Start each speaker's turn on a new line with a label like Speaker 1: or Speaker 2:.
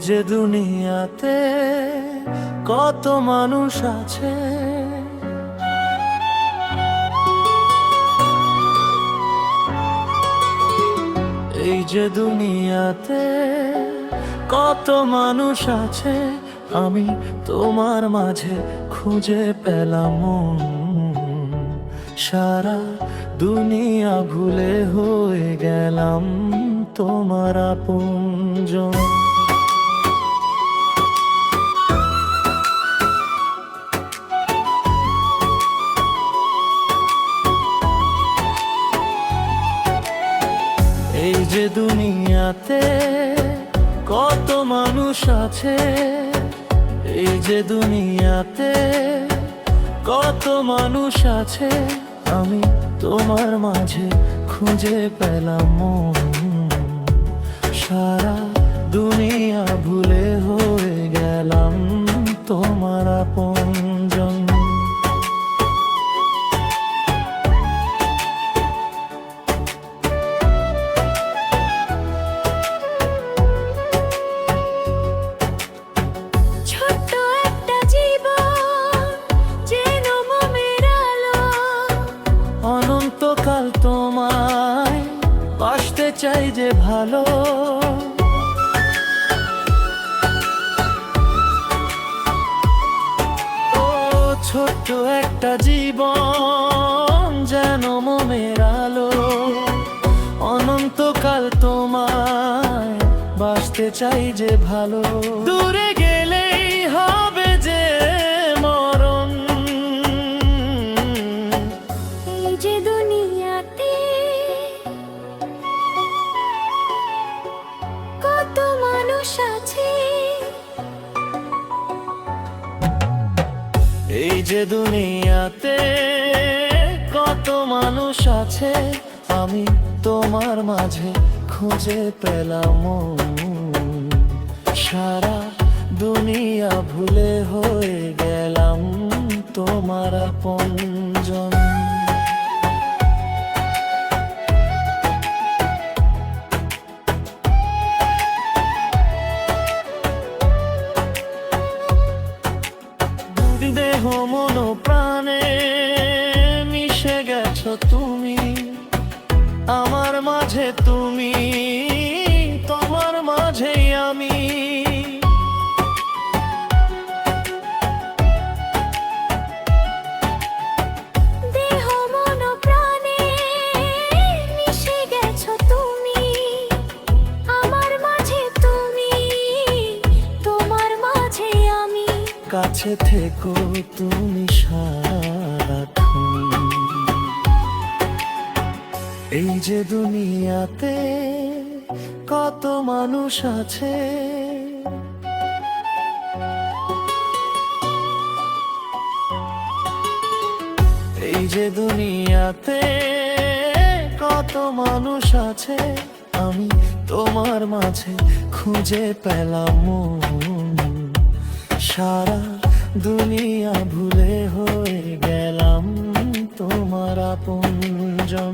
Speaker 1: যে দুনিয়াতে কত মানুষ আছে, এই যে দুনিয়াতে কত মানুষ আছে, আমি তোমার মাঝে খুঁজে পেলাম মন। সারা দুনিয়া ভুলে হয়ে গেলাম তোমার আপনজন। এই যে দুনিয়াতে কত মানুষ আছে, এই যে দুনিয়াতে কত মানুষ আছে, আমি তোমার মাঝে খুঁজে পেলাম মন। সারা দুনিয়া ভুলে হয়ে গেলাম তোমার আপনজন। অনন্তকাল তোমায় বাসতে চাই যে ভালো, ও ছোট্ট একটা জীবন যেন মনের আলো। অনন্তকাল তোমায় বাসতে চাই যে ভালো, দূরে গেলেই হবে যে মরণ।
Speaker 2: এই যে দুনিয়াতে কত মানুষ আছে,
Speaker 1: এই যে দুনিয়াতে কত মানুষ আছে, আমি তোমার মাঝে খুঁজে পেলাম মন। সারা দুনিয়া ভুলে হয়ে গেলাম তোমার আপনজন। দেহ মন প্রাণে মিশে গেছো তুমি, আমার মাঝে তুমি, তোমার মাঝেই আমি।
Speaker 2: দেহ মন প্রাণে মিশে গেছো তুমি, আমার মাঝে তুমি, তোমার মাঝে আমি।
Speaker 1: কাছে থেকো তুমি সারাক্ষণ। এই যে দুনিয়াতে কত মানুষ আছে, এই যে দুনিয়াতে কত মানুষ আছে, আমি তোমার মাঝে খুঁজে পেলাম মন। সারা দুনিয়া ভুলে হয়ে গেলাম তোমার আপনজন।